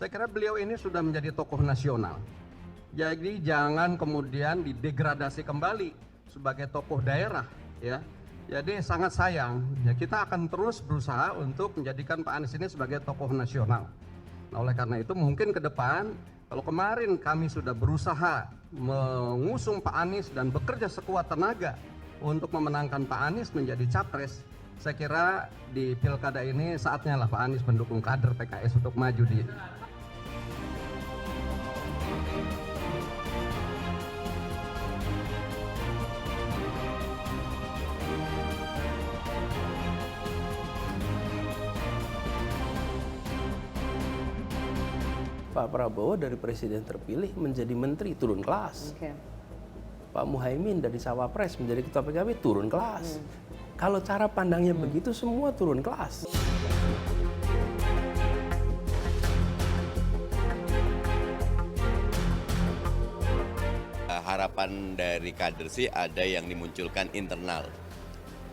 Saya kira beliau ini sudah menjadi tokoh nasional. Jadi jangan kemudian didegradasi kembali sebagai tokoh daerah, ya. Jadi sangat sayang, ya kita akan terus berusaha untuk menjadikan Pak Anies ini sebagai tokoh nasional. Nah, oleh karena itu mungkin ke depan, kalau kemarin kami sudah berusaha mengusung Pak Anies dan bekerja sekuat tenaga untuk memenangkan Pak Anies menjadi capres, saya kira di pilkada ini saatnya lah Pak Anies mendukung kader PKS untuk maju di. Pak Prabowo dari presiden terpilih menjadi menteri turun kelas. Pak Muhaimin dari cawapres menjadi ketua PKB turun kelas. Kalau cara pandangnya begitu semua turun kelas. Harapan dari kader sih ada yang dimunculkan internal.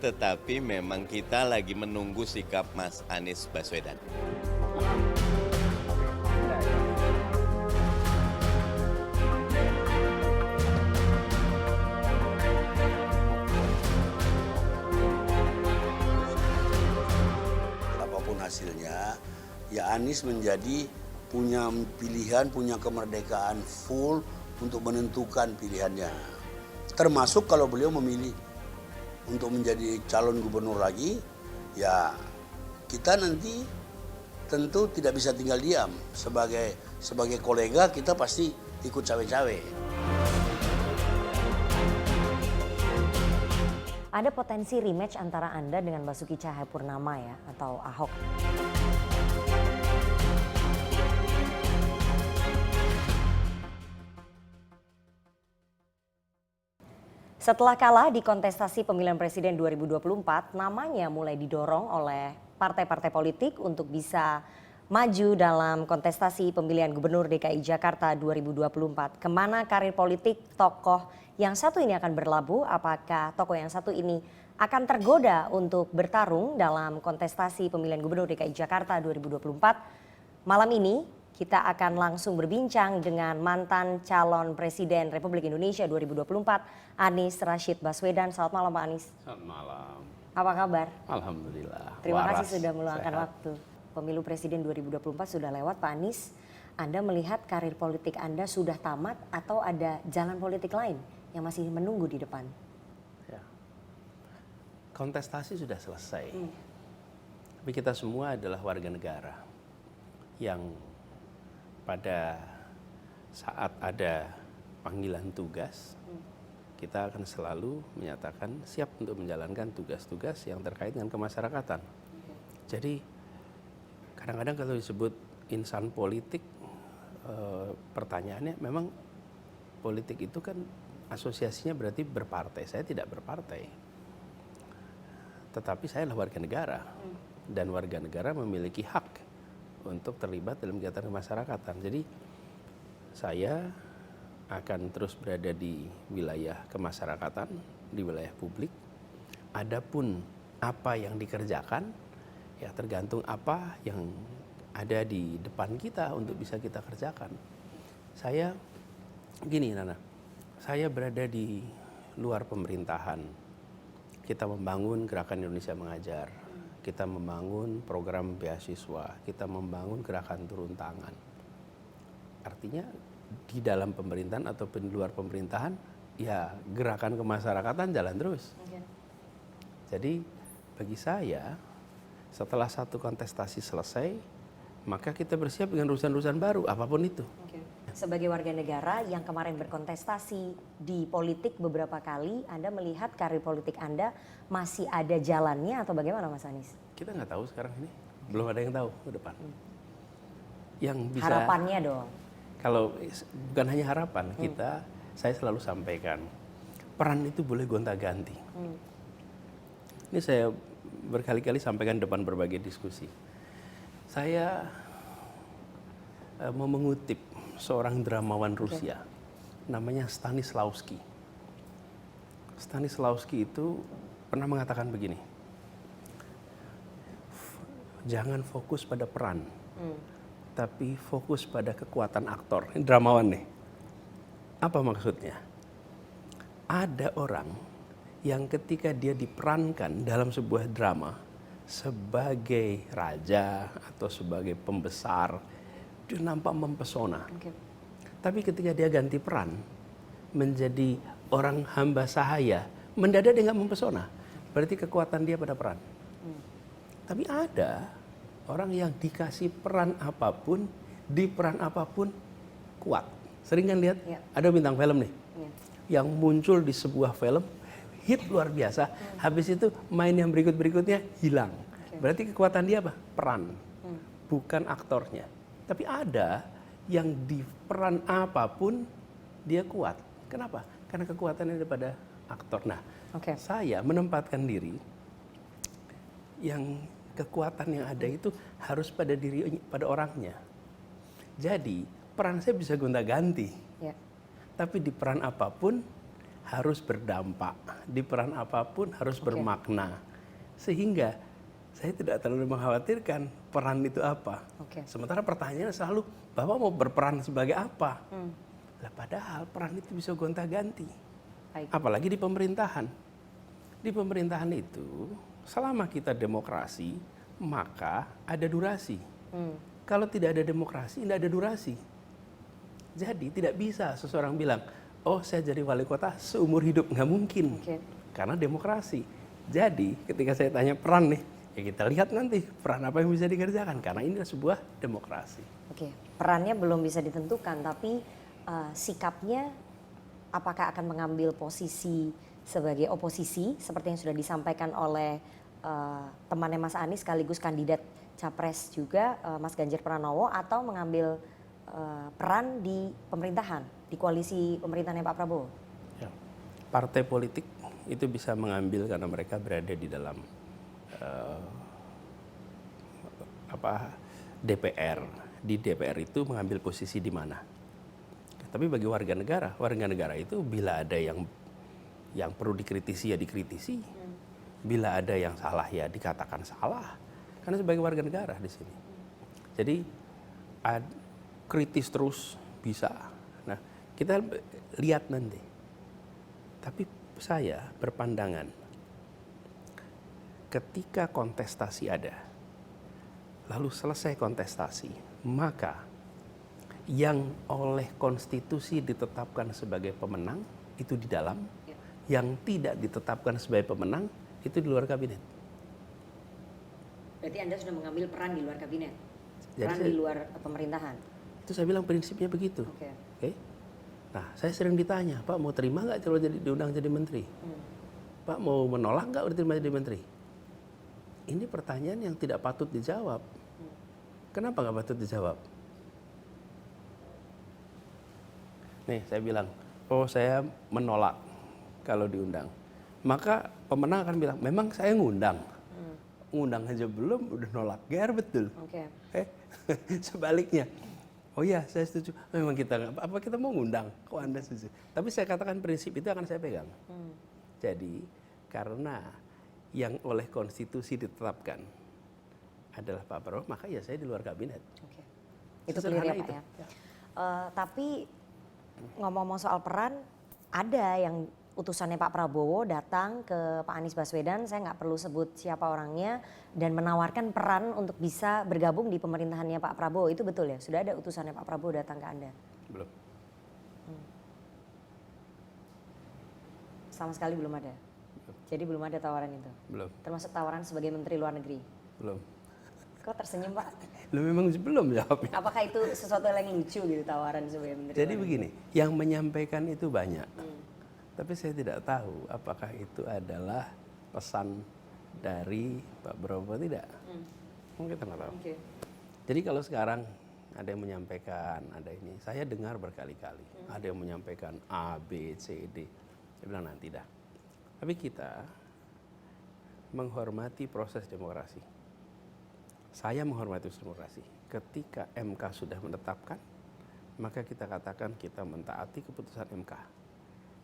Tetapi memang kita lagi menunggu sikap Mas Anies Baswedan. Apapun hasilnya, ya Anies menjadi punya pilihan, punya kemerdekaan full untuk menentukan pilihannya. Termasuk kalau beliau memilih untuk menjadi calon gubernur lagi, ya kita nanti tentu tidak bisa tinggal diam. Sebagai kolega kita pasti ikut cawe-cawe. Ada potensi rematch antara Anda dengan Basuki Cahayapurnama ya, atau Ahok? Setelah kalah di kontestasi pemilihan presiden 2024, namanya mulai didorong oleh partai-partai politik untuk bisa maju dalam kontestasi pemilihan gubernur DKI Jakarta 2024. Kemana karir politik tokoh yang satu ini akan berlabuh? Apakah tokoh yang satu ini akan tergoda untuk bertarung dalam kontestasi pemilihan gubernur DKI Jakarta 2024? Malam ini kita akan langsung berbincang dengan mantan calon presiden Republik Indonesia 2024, Anies Rashid Baswedan. Selamat malam Pak Anies. Selamat malam. Apa kabar? Alhamdulillah. Terima Waras, kasih sudah meluangkan sehat. waktu. Pemilu Presiden 2024 sudah lewat Pak Anies. Anda melihat karir politik Anda sudah tamat atau ada jalan politik lain yang masih menunggu di depan? Ya. Kontestasi sudah selesai. Tapi kita semua adalah warga negara yang pada saat ada panggilan tugas, kita akan selalu menyatakan siap untuk menjalankan tugas-tugas yang terkait dengan kemasyarakatan. Jadi kadang-kadang kalau disebut insan politik, pertanyaannya memang politik itu kan asosiasinya berarti berpartai. Saya tidak berpartai, tetapi saya adalah warga negara, dan warga negara memiliki hak untuk terlibat dalam kegiatan kemasyarakatan. Jadi saya akan terus berada di wilayah kemasyarakatan, di wilayah publik. Adapun apa yang dikerjakan, ya tergantung apa yang ada di depan kita untuk bisa kita kerjakan. Saya, gini Nana, saya berada di luar pemerintahan. Kita membangun Gerakan Indonesia Mengajar. Kita membangun program beasiswa, kita membangun gerakan turun tangan. Artinya di dalam pemerintahan ataupun di luar pemerintahan, ya gerakan kemasyarakatan jalan terus. Jadi bagi saya, setelah satu kontestasi selesai, maka kita bersiap dengan urusan-urusan baru, apapun itu. Sebagai warga negara yang kemarin berkontestasi di politik beberapa kali, Anda melihat karir politik Anda masih ada jalannya atau bagaimana Mas Anies? Kita nggak tahu sekarang ini, belum ada yang tahu ke depan. Yang bisa, harapannya dong. Kalau bukan hanya harapan, saya selalu sampaikan, peran itu boleh gonta-ganti. Ini saya berkali-kali sampaikan depan berbagai diskusi. Saya mau mengutip seorang dramawan Rusia, namanya Stanislavski. Stanislavski itu pernah mengatakan begini, jangan fokus pada peran, tapi fokus pada kekuatan aktor. Ini dramawan nih. Apa maksudnya? Ada orang yang ketika dia diperankan dalam sebuah drama sebagai raja atau sebagai pembesar, dia nampak mempesona. Oke. Tapi ketika dia ganti peran menjadi orang hamba sahaya, mendadak dia nggak mempesona. Berarti kekuatan dia pada peran. Tapi ada orang yang dikasih peran apapun, di peran apapun kuat. Sering kan lihat Ya. ada bintang film nih Iya. yang muncul di sebuah film hit luar biasa, habis itu main yang berikut-berikutnya hilang. Berarti kekuatan dia apa? Peran, bukan aktornya. Tapi ada yang di peran apapun dia kuat. Kenapa? Karena kekuatannya daripada aktor. Nah, Oke. saya menempatkan diri yang kekuatan yang ada itu harus pada diri, pada orangnya. Jadi peran saya bisa gonta-ganti, Ya. tapi di peran apapun harus berdampak, di peran apapun harus bermakna, sehingga saya tidak terlalu mengkhawatirkan peran itu apa. Oke. Sementara pertanyaannya selalu, Bapak mau berperan sebagai apa? Lah padahal peran itu bisa gonta-ganti. Baik. Apalagi di pemerintahan. Di pemerintahan itu, selama kita demokrasi, maka ada durasi. Kalau tidak ada demokrasi, tidak ada durasi. Jadi tidak bisa seseorang bilang, oh saya jadi wali kota seumur hidup. Nggak mungkin. Oke. Karena demokrasi. Jadi ketika saya tanya peran nih, ya kita lihat nanti peran apa yang bisa dikerjakan. Karena ini adalah sebuah demokrasi. Oke, perannya belum bisa ditentukan, tapi sikapnya apakah akan mengambil posisi sebagai oposisi seperti yang sudah disampaikan oleh temannya Mas Anies sekaligus kandidat capres juga Mas Ganjar Pranowo, atau mengambil peran di pemerintahan, di koalisi pemerintahannya Pak Prabowo? Ya. Partai politik itu bisa mengambil karena mereka berada di dalam DPR. Di DPR itu mengambil posisi di mana. Tapi bagi warga negara itu bila ada yang perlu dikritisi ya dikritisi, bila ada yang salah ya dikatakan salah, karena sebagai warga negara di sini. Jadi kritis terus bisa. Nah kita lihat nanti. Tapi saya berpandangan ketika kontestasi ada, lalu selesai kontestasi, maka yang oleh konstitusi ditetapkan sebagai pemenang itu di dalam, yang tidak ditetapkan sebagai pemenang itu di luar kabinet. Berarti Anda sudah mengambil peran di luar kabinet, Jadi peran di luar pemerintahan. Itu saya bilang prinsipnya begitu. Oke. Oke? Nah, saya sering ditanya, Pak mau terima nggak kalau diundang jadi menteri? Pak mau menolak nggak diterima jadi menteri? Ini pertanyaan yang tidak patut dijawab. Kenapa nggak patut dijawab? Nih, saya bilang, oh saya menolak kalau diundang. Maka pemenang akan bilang, memang saya ngundang. Ngundang aja belum, udah nolak. GR betul. Oke. Sebaliknya, oh iya saya setuju. Memang kita nggak, apa kita mau ngundang? Kok Anda setuju? Tapi saya katakan prinsip itu akan saya pegang. Jadi karena yang oleh konstitusi ditetapkan adalah Pak Prabowo, maka ya saya di luar kabinet. Oke. Itu clear ya Pak ya. Tapi ngomong-ngomong soal peran, ada yang utusannya Pak Prabowo datang ke Pak Anies Baswedan, saya nggak perlu sebut siapa orangnya, dan menawarkan peran untuk bisa bergabung di pemerintahannya Pak Prabowo. Itu betul ya? Sudah ada utusannya Pak Prabowo datang ke Anda? Belum. Sama sekali belum ada? Jadi belum ada tawaran itu? Belum. Termasuk tawaran sebagai Menteri Luar Negeri? Belum. Kok tersenyum Pak? Lu memang belum jawabnya. Apakah itu sesuatu yang lucu gitu, tawaran sebagai Menteri Jadi Luar Negeri? begini, yang menyampaikan itu banyak. Tapi saya tidak tahu apakah itu adalah pesan dari Pak Prabowo tidak. Mungkin kita nggak tahu. Oke. Jadi kalau sekarang ada yang menyampaikan, ada ini, saya dengar berkali-kali. Ada yang menyampaikan A, B, C, D. Saya bilang nanti dah. Tapi kita menghormati proses demokrasi. Saya menghormati proses demokrasi. Ketika MK sudah menetapkan, maka kita katakan kita mentaati keputusan MK.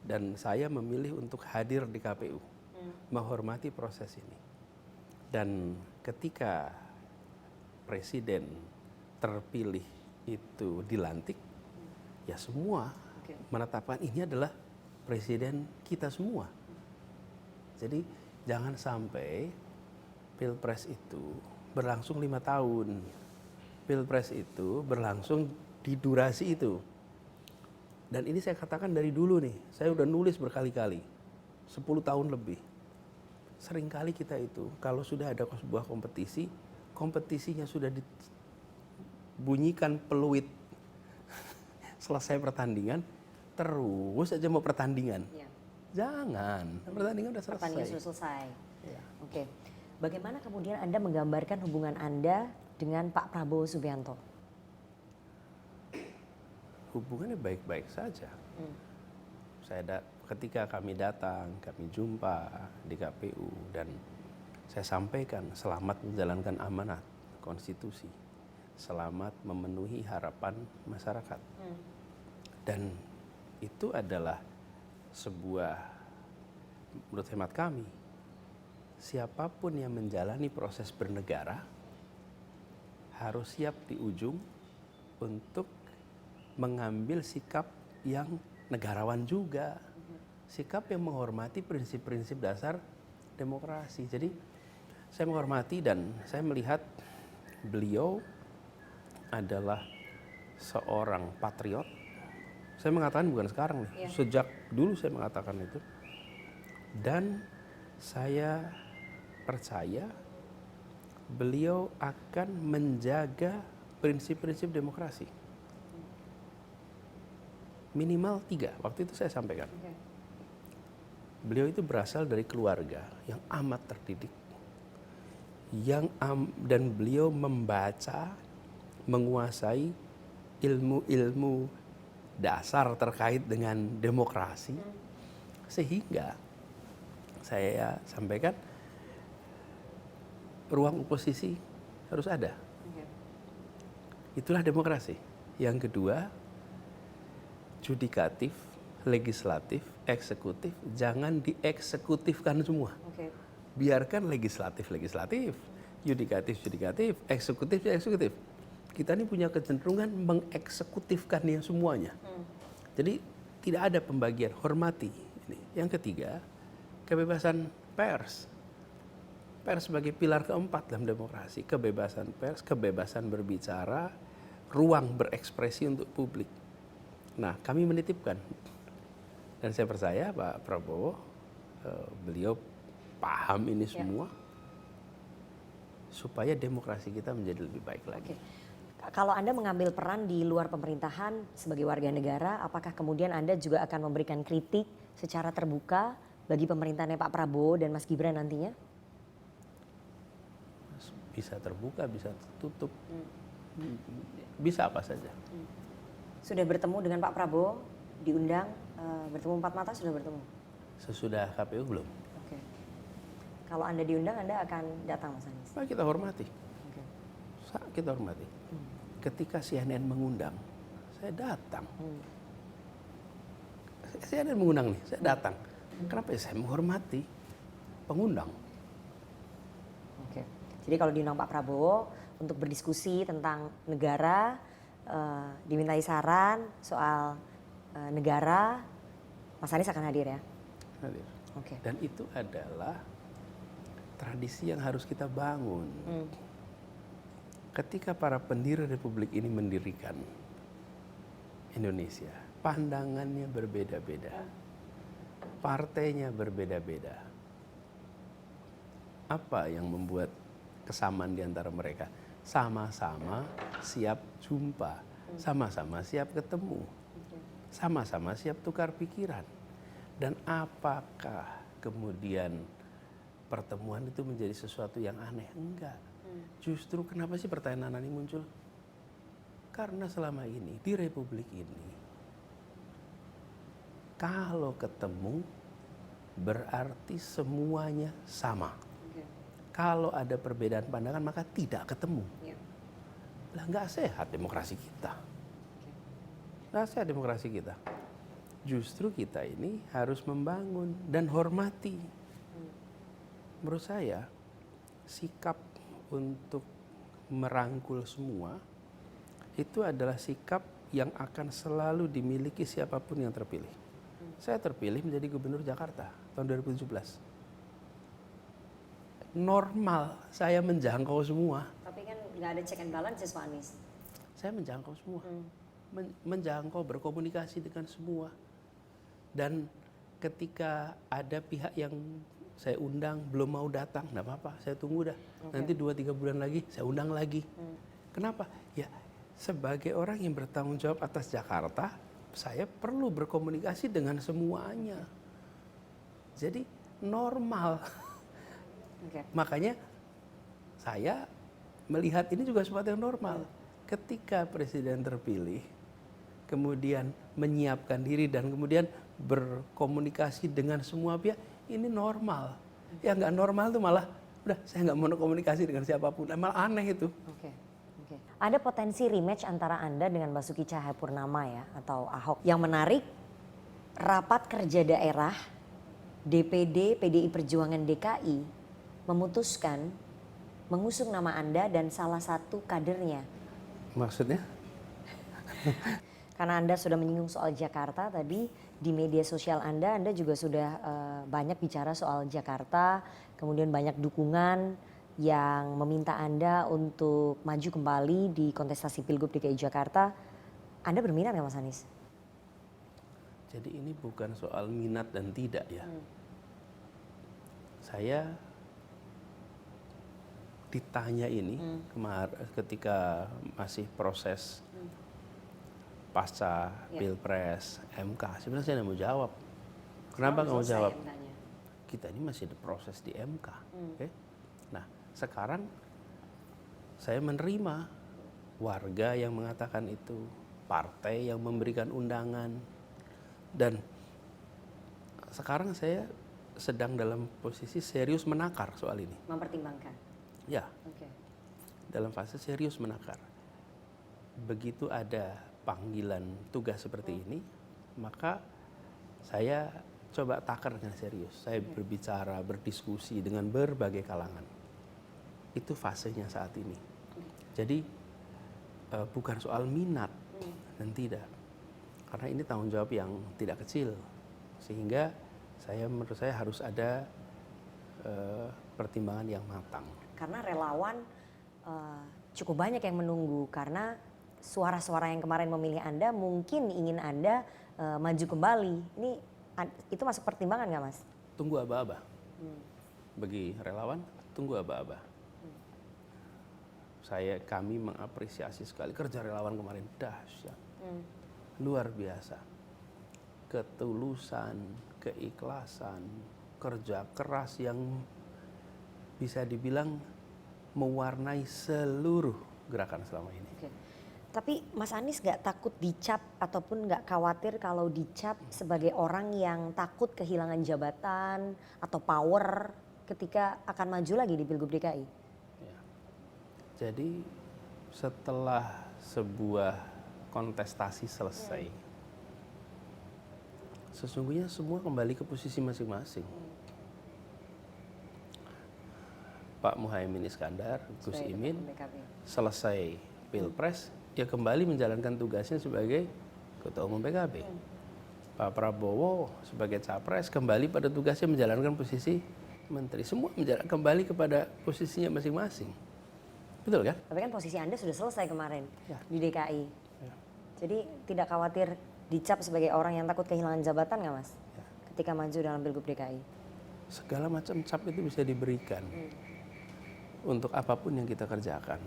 Dan saya memilih untuk hadir di KPU, menghormati proses ini. Dan ketika Presiden terpilih itu dilantik, ya semua menetapkan ini adalah presiden kita semua. Jadi jangan sampai Pilpres itu berlangsung 5 tahun. Pilpres itu berlangsung di durasi itu. Dan ini saya katakan dari dulu nih, saya udah nulis berkali-kali, 10 tahun lebih. Seringkali kita itu kalau sudah ada sebuah kompetisi, kompetisinya sudah dibunyikan peluit selesai pertandingan, terus aja mau pertandingan. Ya. Jangan, pertandingan udah selesai. Pertandingan sudah selesai. Ya. Oke. Bagaimana kemudian Anda menggambarkan hubungan Anda dengan Pak Prabowo Subianto? Hubungannya baik-baik saja. Ketika kami datang, kami jumpa di KPU dan saya sampaikan selamat menjalankan amanat konstitusi, selamat memenuhi harapan masyarakat. Dan itu adalah sebuah, menurut hemat kami, siapapun yang menjalani proses bernegara harus siap di ujung untuk mengambil sikap yang negarawan juga. Sikap yang menghormati prinsip-prinsip dasar demokrasi. Jadi saya menghormati dan saya melihat beliau adalah seorang patriot. Saya mengatakan bukan sekarang nih, sejak dulu saya mengatakan itu. Dan saya percaya beliau akan menjaga prinsip-prinsip demokrasi. Minimal 3, waktu itu saya sampaikan. Beliau itu berasal dari keluarga yang amat terdidik, dan beliau membaca, menguasai ilmu-ilmu dasar terkait dengan demokrasi, sehingga saya sampaikan ruang oposisi harus ada. Itulah demokrasi. Yang kedua, judikatif, legislatif, eksekutif, jangan dieksekutifkan semua. Biarkan legislatif, yudikatif, eksekutif. Kita ini punya kecenderungan mengeksekutifkannya semuanya. Jadi tidak ada pembagian, hormati. Yang ketiga, kebebasan pers. Pers sebagai pilar keempat dalam demokrasi. Kebebasan pers, kebebasan berbicara, ruang berekspresi untuk publik. Nah, kami menitipkan. Dan saya percaya Pak Prabowo, beliau paham ini semua, supaya demokrasi kita menjadi lebih baik lagi. Kalau Anda mengambil peran di luar pemerintahan sebagai warga negara, apakah kemudian Anda juga akan memberikan kritik secara terbuka bagi pemerintahannya Pak Prabowo dan Mas Gibran nantinya? Bisa terbuka, bisa tertutup, bisa apa saja. Sudah bertemu dengan Pak Prabowo, diundang, bertemu 4 mata sudah bertemu? Sesudah KPU belum. Oke. Kalau Anda diundang, Anda akan datang, Mas Anies? Nah, kita hormati. Oke. Kita hormati. Ketika CNN mengundang, saya datang. CNN mengundang nih, saya datang. Kenapa? Saya menghormati pengundang. Oke. Jadi kalau diundang Pak Prabowo untuk berdiskusi tentang negara, dimintai saran soal negara, Mas Anies akan hadir ya? Hadir. Oke. Dan itu adalah tradisi yang harus kita bangun. Ketika para pendiri Republik ini mendirikan Indonesia, pandangannya berbeda-beda, partainya berbeda-beda. Apa yang membuat kesamaan di antara mereka? Sama-sama siap jumpa, sama-sama siap ketemu, sama-sama siap tukar pikiran. Dan apakah kemudian pertemuan itu menjadi sesuatu yang aneh? Enggak. Justru kenapa sih pertanyaan ini muncul? Karena selama ini di Republik ini, kalau ketemu berarti semuanya sama. Kalau ada perbedaan pandangan maka tidak ketemu. Lah nggak sehat demokrasi kita. Nggak sehat demokrasi kita. Justru kita ini harus membangun dan hormati. Menurut saya sikap untuk merangkul semua itu adalah sikap yang akan selalu dimiliki siapapun yang terpilih. Saya terpilih menjadi gubernur Jakarta tahun 2017. Normal saya menjangkau semua. Tapi kan nggak ada check and balance, Pak Anies. Saya menjangkau semua. Menjangkau, berkomunikasi dengan semua. Dan ketika ada pihak yang saya undang belum mau datang, nggak apa-apa, saya tunggu dah. Nanti 2-3 bulan lagi saya undang lagi. Kenapa? Ya sebagai orang yang bertanggung jawab atas Jakarta, saya perlu berkomunikasi dengan semuanya. Jadi normal. Makanya saya melihat ini juga sesuatu yang normal. Ketika presiden terpilih, kemudian menyiapkan diri dan kemudian berkomunikasi dengan semua pihak, ini normal. Yang nggak normal itu malah, udah saya nggak mau komunikasi dengan siapapun, malah aneh itu. Ada potensi rematch antara Anda dengan Basuki Cahayapurnama ya, atau Ahok. Yang menarik, rapat kerja daerah DPD PDI Perjuangan DKI memutuskan mengusung nama Anda dan salah satu kadernya. Maksudnya? Karena Anda sudah menyinggung soal Jakarta tadi, di media sosial Anda juga sudah banyak bicara soal Jakarta, kemudian banyak dukungan yang meminta Anda untuk maju kembali di kontestasi Pilgub DKI Jakarta. Anda berminat nggak Mas Anies? Jadi ini bukan soal minat dan tidak ya. Saya ditanya ini ketika masih proses pasca Pilpres, MK. Sebenarnya saya tidak mau jawab. Kenapa nggak mau jawab? Kita ini masih ada proses di MK. Okay? Nah, sekarang saya menerima warga yang mengatakan itu, partai yang memberikan undangan, dan sekarang saya sedang dalam posisi serius menakar soal ini. Mempertimbangkan? Ya, dalam fase serius menakar. Begitu ada panggilan tugas seperti ini, maka saya coba takar dengan serius. Saya berbicara, berdiskusi dengan berbagai kalangan. Itu fasenya saat ini. Jadi bukan soal minat dan tidak. Karena ini tanggung jawab yang tidak kecil. Sehingga menurut saya harus ada pertimbangan yang matang. Karena relawan cukup banyak yang menunggu, karena suara-suara yang kemarin memilih Anda mungkin ingin Anda maju kembali. Itu masuk pertimbangan nggak Mas? Tunggu aba-aba. Bagi relawan, tunggu aba-aba. Kami mengapresiasi sekali kerja relawan kemarin, dahsyat, luar biasa, ketulusan, keikhlasan, kerja keras yang bisa dibilang mewarnai seluruh gerakan selama ini. Tapi Mas Anies nggak takut dicap ataupun nggak khawatir kalau dicap sebagai orang yang takut kehilangan jabatan atau power ketika akan maju lagi di Pilgub DKI? Jadi setelah sebuah kontestasi selesai, sesungguhnya semua kembali ke posisi masing-masing. Pak Muhaimin Iskandar, Gus Imin, selesai Pilpres, ya kembali menjalankan tugasnya sebagai Ketua Umum PKB. Pak Prabowo sebagai Capres kembali pada tugasnya menjalankan posisi Menteri. Semua kembali kepada posisinya masing-masing. Betul kan? Tapi kan posisi Anda sudah selesai kemarin di DKI. Jadi tidak khawatir dicap sebagai orang yang takut kehilangan jabatan nggak Mas? Ketika maju dalam Pilgub DKI. Segala macam cap itu bisa diberikan untuk apapun yang kita kerjakan.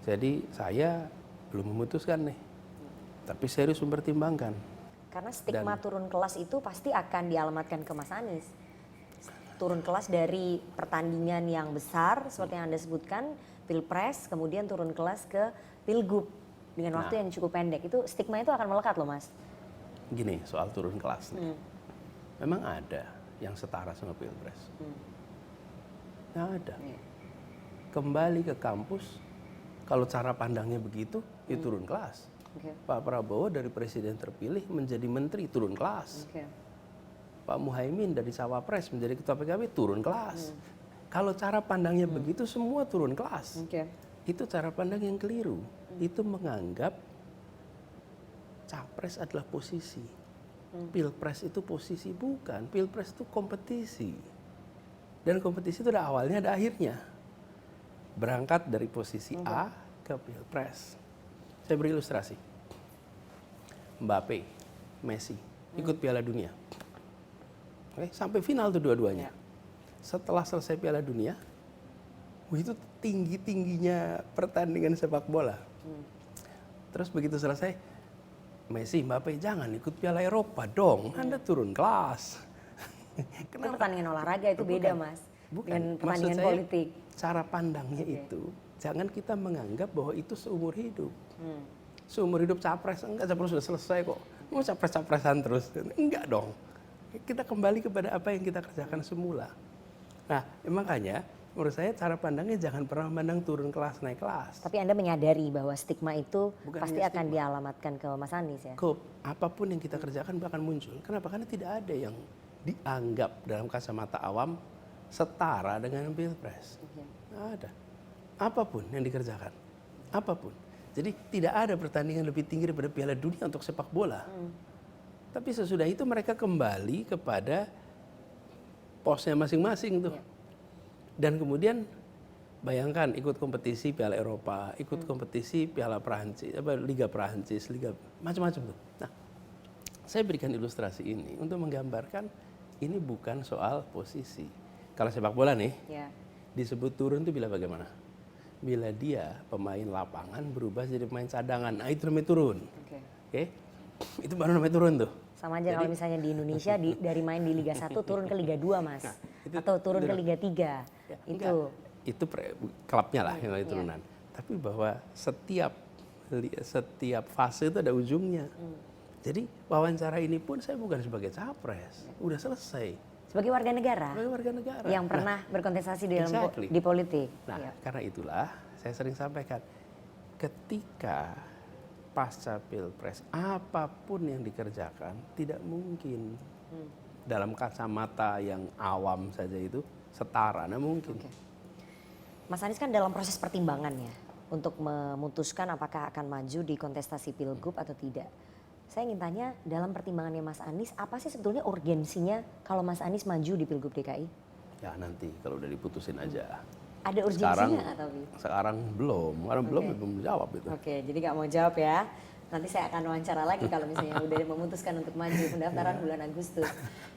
Jadi saya belum memutuskan nih, tapi serius mempertimbangkan. Karena stigma turun kelas itu pasti akan dialamatkan ke Mas Anies. Turun kelas dari pertandingan yang besar seperti yang Anda sebutkan, Pilpres, kemudian turun kelas ke Pilgub dengan waktu yang cukup pendek. Itu stigma itu akan melekat loh Mas. Gini, soal turun kelas nih. Memang ada yang setara sama Pilpres. Nggak ada. Kembali ke kampus, kalau cara pandangnya begitu, ya turun kelas. Pak Prabowo dari presiden terpilih menjadi menteri, turun kelas. Pak Muhaimin dari Cawapres menjadi Ketua PKB, turun kelas. Kalau cara pandangnya begitu, semua turun kelas. Itu cara pandang yang keliru. Itu menganggap capres adalah posisi. Pilpres itu posisi, bukan. Pilpres itu kompetisi. Dan kompetisi itu ada awalnya, ada akhirnya. Berangkat dari posisi A ke Pilpres. Saya beri ilustrasi. Mbappe, Messi, ikut Piala Dunia. Oke, sampai final tuh dua-duanya. Setelah selesai Piala Dunia, itu tinggi-tingginya pertandingan sepak bola. Terus begitu selesai, Messi, Mbappe, jangan ikut Piala Eropa dong, Anda turun kelas. Itu pertandingan olahraga itu beda, Mas. Dengan pertandingan politik. Cara pandangnya itu, jangan kita menganggap bahwa itu seumur hidup. Seumur hidup capres, enggak, capres sudah selesai kok. Mau capres-capresan terus? Enggak dong. Kita kembali kepada apa yang kita kerjakan semula. Nah, makanya menurut saya cara pandangnya jangan pernah mandang turun kelas, naik kelas. Tapi Anda menyadari bahwa stigma itu Bukan pasti hanya akan stigma. dialamatkan ke Mas Anies ya? Apapun yang kita kerjakan akan muncul. Kenapa? Karena tidak ada yang dianggap dalam kacamata awam setara dengan Pilpres. Nggak ada. Apapun yang dikerjakan. Apapun. Jadi tidak ada pertandingan lebih tinggi daripada Piala Dunia untuk sepak bola. Tapi sesudah itu mereka kembali kepada posnya masing-masing tuh. Dan kemudian bayangkan ikut kompetisi Piala Eropa, ikut kompetisi Piala Perancis, Liga Perancis, Liga macam-macam tuh. Nah, saya berikan ilustrasi ini untuk menggambarkan ini bukan soal posisi. Kalau sepak bola nih, disebut turun tuh bila bagaimana? Bila dia pemain lapangan berubah jadi pemain cadangan, nah itu namanya turun. Oke? Itu baru namanya turun tuh. Sama aja kalau misalnya di Indonesia dari main di Liga 1 turun ke Liga 2, Mas. Atau turun ke Liga 3. Itu klubnya lah yang namanya turunan. Tapi bahwa setiap fase itu ada ujungnya. Jadi wawancara ini pun saya bukan sebagai capres, udah selesai. Sebagai warga negara. Sebagai warga negara. Yang pernah berkontestasi di politik. Nah, karena itulah saya sering sampaikan, ketika pasca Pilpres, apapun yang dikerjakan tidak mungkin dalam kacamata yang awam saja itu setara, nah mungkin. Mas Anies kan dalam proses pertimbangan ya untuk memutuskan apakah akan maju di kontestasi Pilgub atau tidak. Saya ingin tanya, dalam pertimbangannya Mas Anies, apa sih sebetulnya urgensinya kalau Mas Anies maju di Pilgub DKI? Ya nanti kalau udah diputusin aja. Ada urgensinya nggak tapi? Sekarang belum, belum jawab itu. Oke, jadi nggak mau jawab ya. Nanti saya akan wawancara lagi kalau misalnya udah memutuskan untuk maju pendaftaran bulan Agustus.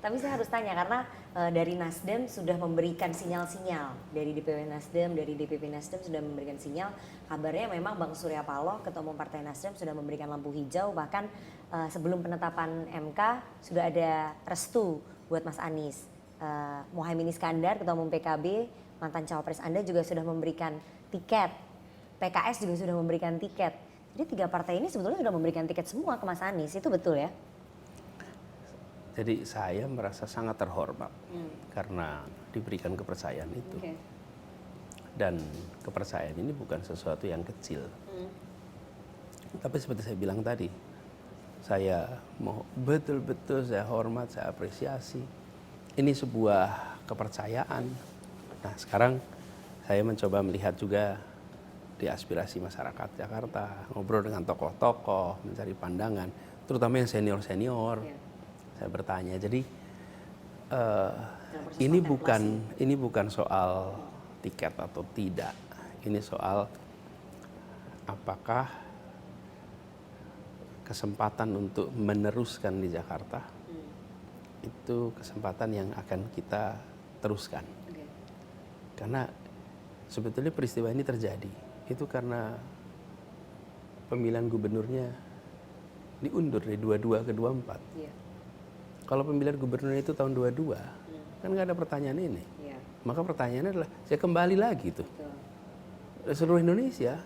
Tapi saya harus tanya karena dari Nasdem sudah memberikan sinyal-sinyal, dari DPW Nasdem, dari DPP Nasdem sudah memberikan sinyal. Kabarnya memang Bang Surya Paloh, Ketua Umum Partai Nasdem, sudah memberikan lampu hijau. Bahkan sebelum penetapan MK sudah ada restu buat Mas Anies. Muhaimin Iskandar, Ketua Umum PKB, mantan cawapres Anda juga sudah memberikan tiket. PKS juga sudah memberikan tiket. Jadi 3 partai ini sebetulnya sudah memberikan tiket semua ke Mas Anies, itu betul ya? Jadi saya merasa sangat terhormat karena diberikan kepercayaan itu. Dan kepercayaan ini bukan sesuatu yang kecil. Tapi seperti saya bilang tadi, saya mau betul-betul saya hormat, saya apresiasi. Ini sebuah kepercayaan. Nah sekarang saya mencoba melihat juga di aspirasi masyarakat Jakarta, ngobrol dengan tokoh-tokoh, mencari pandangan, terutama yang senior-senior. Saya bertanya, jadi ini bukan soal tiket atau tidak, ini soal apakah kesempatan untuk meneruskan di Jakarta itu kesempatan yang akan kita teruskan. Karena sebetulnya peristiwa ini terjadi itu karena pemilihan gubernurnya diundur dari 22 ke 24. Kalau pemilihan gubernur itu tahun 22, kan nggak ada pertanyaan ini. Maka pertanyaannya adalah, saya kembali lagi tuh. Seluruh Indonesia.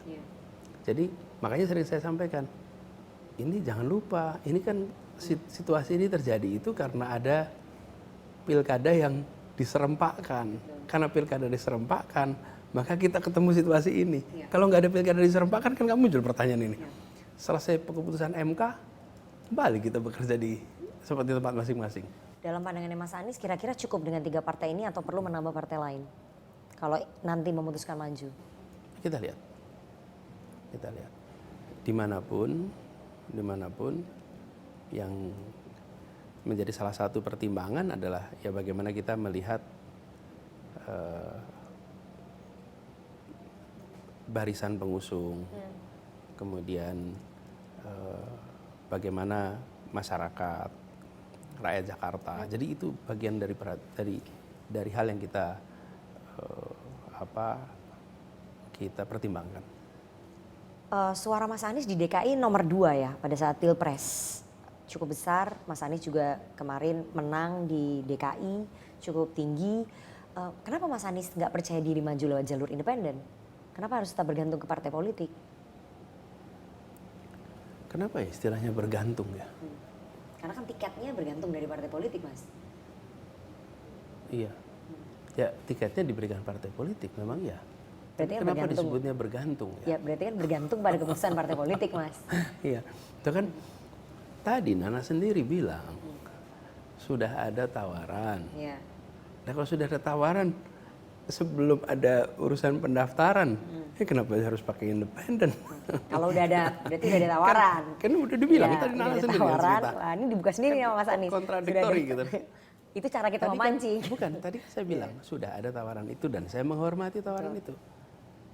Jadi makanya sering saya sampaikan, ini jangan lupa, ini kan situasi ini terjadi itu karena ada pilkada yang diserempakkan. Karena pilkada diserempakkan, maka kita ketemu situasi ini. Kalau nggak ada pilkada diserempakkan kan nggak muncul pertanyaan ini. Selesai keputusan MK, kembali kita bekerja di seperti tempat masing-masing. Dalam pandangannya Mas Anies, kira-kira cukup dengan 3 partai ini atau perlu menambah partai lain? Kalau nanti memutuskan maju? Kita lihat. Kita lihat dimanapun yang menjadi salah satu pertimbangan adalah ya bagaimana kita melihat barisan pengusung, kemudian bagaimana masyarakat, rakyat Jakarta. Jadi itu bagian dari hal yang kita kita pertimbangkan. Suara Mas Anies di DKI nomor 2 ya pada saat Pilpres. Cukup besar, Mas Anies juga kemarin menang di DKI cukup tinggi. Kenapa Mas Anies nggak percaya diri maju lewat jalur independen? Kenapa harus tetap bergantung ke partai politik? Kenapa ya istilahnya bergantung ya? Karena kan tiketnya bergantung dari partai politik, Mas. Iya. Ya tiketnya diberikan partai politik memang ya. Berarti kan Kenapa bergantung. disebutnya bergantung ya? Ya berarti kan bergantung pada keputusan partai politik, Mas. Iya. Itu kan tadi Nana sendiri bilang sudah ada tawaran. Iya. Nah kalau sudah ada tawaran sebelum ada urusan pendaftaran, kenapa harus pakai independen? Kalau udah ada, berarti udah ada tawaran. Kan udah dibilang Ya, tadi udah Nana ada sendiri yang tawaran. cerita. Wah, ini dibuka sendiri sama Mas Anies. Kontradiktori Sudah ada- gitu. Itu cara kita Tadi memancing. bukan, tadi saya bilang sudah ada tawaran itu dan saya menghormati tawaran itu.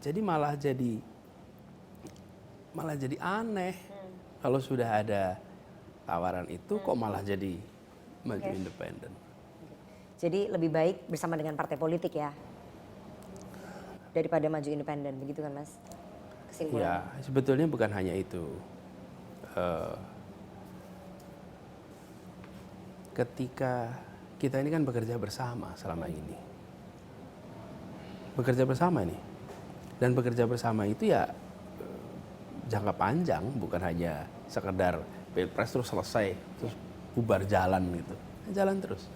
Jadi malah jadi aneh kalau sudah ada tawaran itu kok malah jadi maju independen. Jadi lebih baik bersama dengan partai politik ya daripada maju independen, begitu kan Mas? Ya sebetulnya bukan hanya itu. Ketika kita ini kan bekerja bersama selama ini, bekerja bersama nih, dan bekerja bersama itu ya jangka panjang, bukan hanya sekedar pilpres terus selesai terus bubar jalan gitu, jalan terus.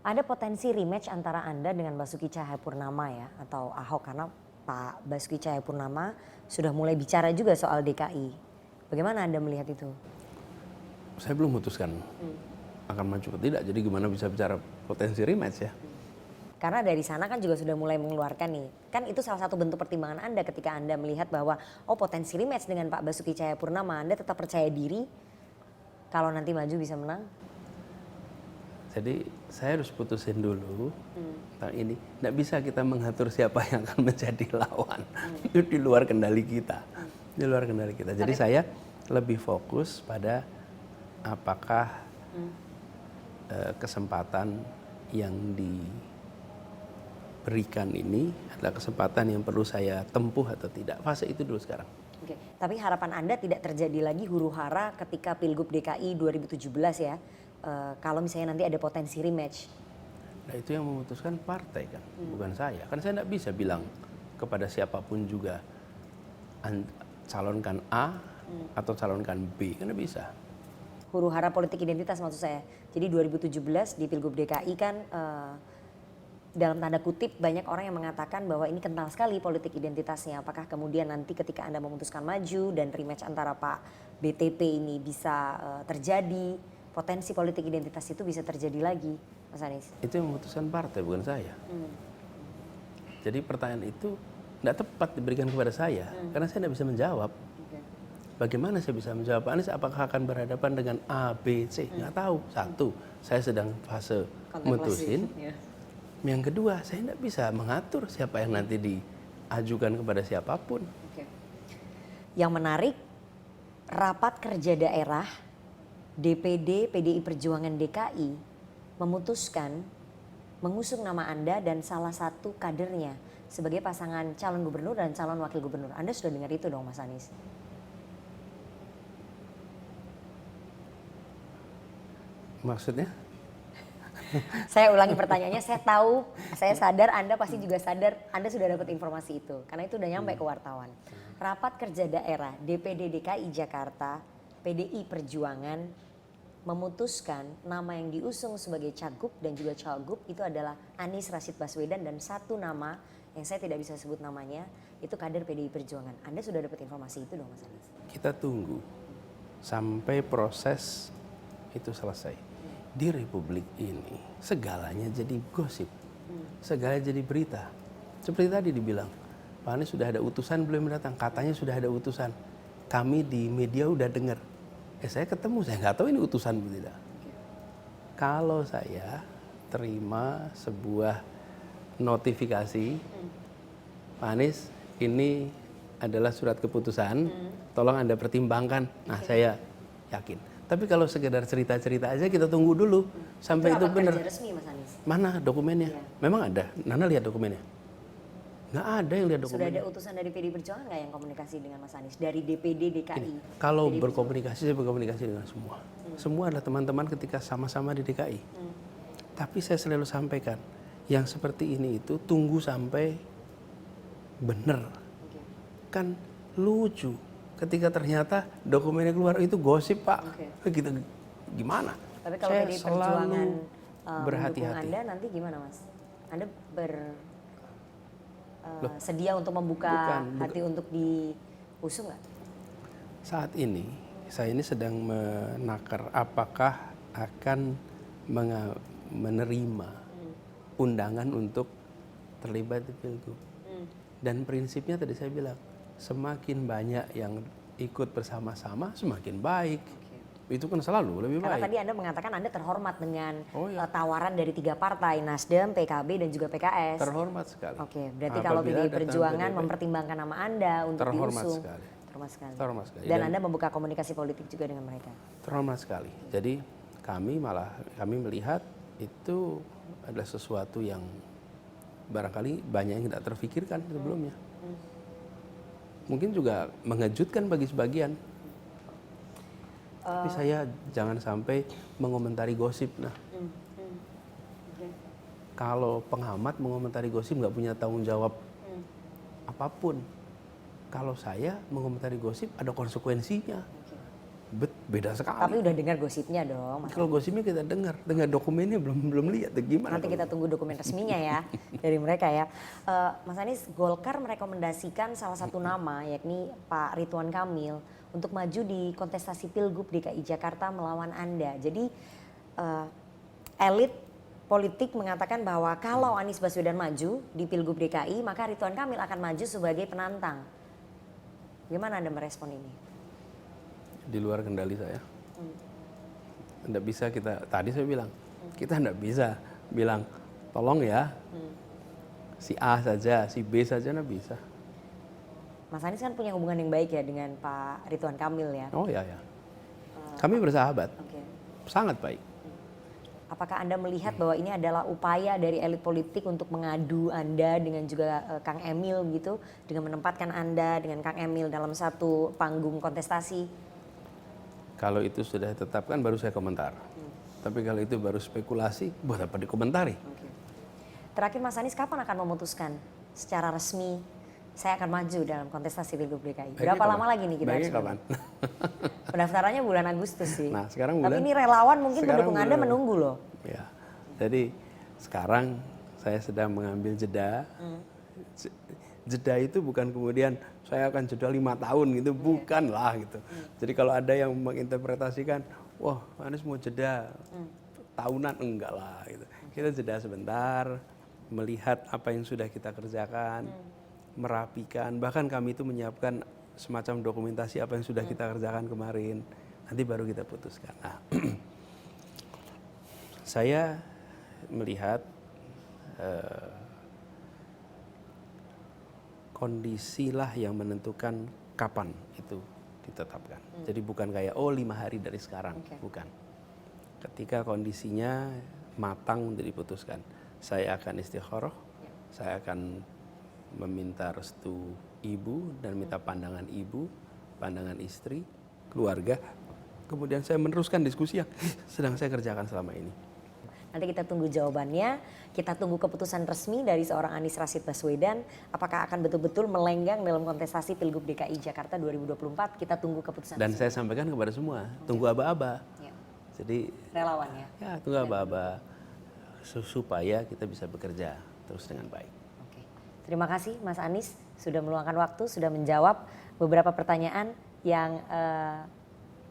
Ada potensi rematch antara Anda dengan Basuki Cahayapurnama ya atau Ahok, karena Pak Basuki Cahayapurnama sudah mulai bicara juga soal DKI. Bagaimana Anda melihat itu? Saya belum memutuskan akan maju atau tidak, jadi gimana bisa bicara potensi rematch ya? Karena dari sana kan juga sudah mulai mengeluarkan nih, kan itu salah satu bentuk pertimbangan Anda ketika Anda melihat bahwa potensi rematch dengan Pak Basuki Cahayapurnama, Anda tetap percaya diri kalau nanti maju bisa menang? Jadi saya harus putusin dulu tentang ini. Nggak bisa kita mengatur siapa yang akan menjadi lawan. Itu di luar kendali kita. Di luar kendali kita. Jadi saya lebih fokus pada apakah kesempatan yang diberikan ini adalah kesempatan yang perlu saya tempuh atau tidak. Fase itu dulu sekarang. Oke. Tapi harapan Anda tidak terjadi lagi huru-hara ketika Pilgub DKI 2017 ya? Kalau misalnya nanti ada potensi rematch. Nah itu yang memutuskan partai kan, bukan saya. Kan saya tidak bisa bilang kepada siapapun juga calonkan A atau calonkan B, kan tidak bisa. Huru-hara politik identitas maksud saya. Jadi 2017 di Pilgub DKI kan dalam tanda kutip banyak orang yang mengatakan bahwa ini kental sekali politik identitasnya. Apakah kemudian nanti ketika Anda memutuskan maju dan rematch antara Pak BTP ini bisa terjadi, potensi politik identitas itu bisa terjadi lagi, Mas Anies? Itu yang memutuskan partai, bukan saya. Jadi pertanyaan itu tidak tepat diberikan kepada saya, karena saya tidak bisa menjawab. Bagaimana saya bisa menjawab? Anies apakah akan berhadapan dengan A, B, C? Nggak tahu. Satu, saya sedang fase memutusin. Yang kedua, saya tidak bisa mengatur siapa yang nanti diajukan kepada siapapun. Yang menarik, rapat kerja daerah DPD PDI Perjuangan DKI memutuskan mengusung nama Anda dan salah satu kadernya sebagai pasangan calon gubernur dan calon wakil gubernur. Anda sudah dengar itu dong Mas Anies? Maksudnya? Saya ulangi pertanyaannya, saya tahu, saya sadar Anda pasti juga sadar Anda sudah dapat informasi itu. Karena itu udah nyampe ke wartawan. Rapat kerja daerah DPD DKI Jakarta PDI Perjuangan memutuskan nama yang diusung sebagai cagup dan juga cagup itu adalah Anies Rashid Baswedan, dan satu nama yang saya tidak bisa sebut namanya itu kader PDI Perjuangan. Anda sudah dapat informasi itu dong Mas Anies? Kita tunggu sampai proses itu selesai. Di Republik ini segalanya jadi gosip, segalanya jadi berita. Seperti tadi dibilang, Pak Anies sudah ada utusan belum datang? Katanya sudah ada utusan. Kami di media udah dengar. Saya ketemu, saya nggak tahu ini utusan atau tidak. Kalau saya terima sebuah notifikasi, Pak Anies ini adalah surat keputusan, tolong Anda pertimbangkan. Nah, saya yakin. Tapi kalau sekedar cerita-cerita aja kita tunggu dulu sampai itu benar. Kerja resmi Mas Anies. Mana dokumennya? Memang ada. Nana lihat dokumennya? Nggak ada yang lihat Sudah dokumennya. ada utusan dari PD Perjuangan nggak yang komunikasi dengan Mas Anies dari DPD DKI? Kalau berkomunikasi, saya berkomunikasi dengan semua. Semua adalah teman-teman ketika sama-sama di DKI. Tapi saya selalu sampaikan, yang seperti ini itu tunggu sampai benar. Kan lucu ketika ternyata dokumennya keluar itu gosip, Pak. Gitu gimana? Tapi kalau Saya PD selalu Perjuangan berhati-hati. mendukung Anda nanti gimana Mas? Anda sedia untuk membuka hati untuk diusung nggak? Saat ini saya ini sedang menakar apakah akan menerima undangan untuk terlibat di Pilgub. Dan prinsipnya tadi saya bilang, semakin banyak yang ikut bersama-sama semakin baik. Itu kan selalu lebih Karena baik. tadi Anda mengatakan Anda terhormat dengan Oh, iya. tawaran dari 3 partai, Nasdem, PKB, dan juga PKS. Terhormat sekali. Oke, berarti kalau Apabila PDI datang Perjuangan PDIP, mempertimbangkan nama Anda untuk terhormat diusung. sekali. Terhormat sekali. Terhormat sekali. Dan Anda membuka komunikasi politik juga dengan mereka. Terhormat sekali. Jadi kami melihat itu adalah sesuatu yang barangkali banyak yang tidak terfikirkan sebelumnya. Mungkin juga mengejutkan bagi sebagian. Tapi saya jangan sampai mengomentari gosip. Nah, kalau pengamat mengomentari gosip nggak punya tanggung jawab apapun. Kalau saya mengomentari gosip ada konsekuensinya. Beda sekali. Tapi udah dengar gosipnya dong, Mas. Kalau gosipnya kita dengar dokumennya belum lihat. Gimana? Nanti kita tunggu dokumen resminya ya dari mereka ya. Mas Anies, Golkar merekomendasikan salah satu nama yakni Pak Ridwan Kamil untuk maju di kontestasi Pilgub DKI Jakarta melawan Anda. Jadi elit politik mengatakan bahwa kalau Anies Baswedan maju di Pilgub DKI, maka Ridwan Kamil akan maju sebagai penantang. Gimana Anda merespon ini? Di luar kendali saya. Tidak bisa kita, tadi saya bilang, kita tidak bisa bilang, tolong ya, si A saja, si B saja tidak bisa. Mas Anies kan punya hubungan yang baik ya dengan Pak Ridwan Kamil ya. Oh ya. Kami bersahabat, Oke. sangat baik. Apakah Anda melihat bahwa ini adalah upaya dari elit politik untuk mengadu Anda dengan juga Kang Emil gitu, dengan menempatkan Anda dengan Kang Emil dalam satu panggung kontestasi? Kalau itu sudah ditetapkan baru saya komentar. Tapi kalau itu baru spekulasi, buat apa dikomentari? Terakhir Mas Anies, kapan akan memutuskan secara resmi saya akan maju dalam kontestasi Pilgub DKI? Berapa lama lagi nih kita harus kapan? Pendaftarannya bulan Agustus sih. Nah, sekarang Tapi bulan- ini relawan mungkin sekarang pendukung Anda bulan- menunggu loh. Ya, jadi sekarang saya sedang mengambil jeda. Jeda itu bukan kemudian saya akan jeda 5 tahun gitu, bukan lah gitu. Jadi kalau ada yang menginterpretasikan, wah Anies mau jeda tahunan, enggak lah gitu. Kita jeda sebentar, melihat apa yang sudah kita kerjakan, merapikan, bahkan kami itu menyiapkan semacam dokumentasi apa yang sudah kita kerjakan kemarin. Nanti baru kita putuskan. Nah, saya melihat kondisilah yang menentukan kapan itu ditetapkan. Jadi bukan kayak 5 hari dari sekarang, bukan. Ketika kondisinya matang untuk diputuskan, saya akan istikharah, saya akan meminta restu ibu dan minta pandangan ibu, pandangan istri, keluarga. Kemudian saya meneruskan diskusi yang sedang saya kerjakan selama ini. Nanti kita tunggu jawabannya, kita tunggu keputusan resmi dari seorang Anies Rashid Baswedan. Apakah akan betul-betul melenggang dalam kontestasi Pilgub DKI Jakarta 2024? Kita tunggu keputusan Dan resmi. saya sampaikan kepada semua, tunggu aba-aba. Ya. Jadi Relawan ya. ya tunggu aba-aba supaya kita bisa bekerja terus dengan baik. Oke. Terima kasih Mas Anies sudah meluangkan waktu, sudah menjawab beberapa pertanyaan yang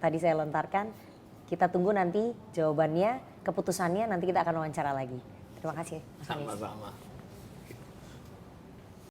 tadi saya lontarkan. Kita tunggu nanti jawabannya, keputusannya, nanti kita akan wawancara lagi. Terima kasih Mas Anies. Sama-sama.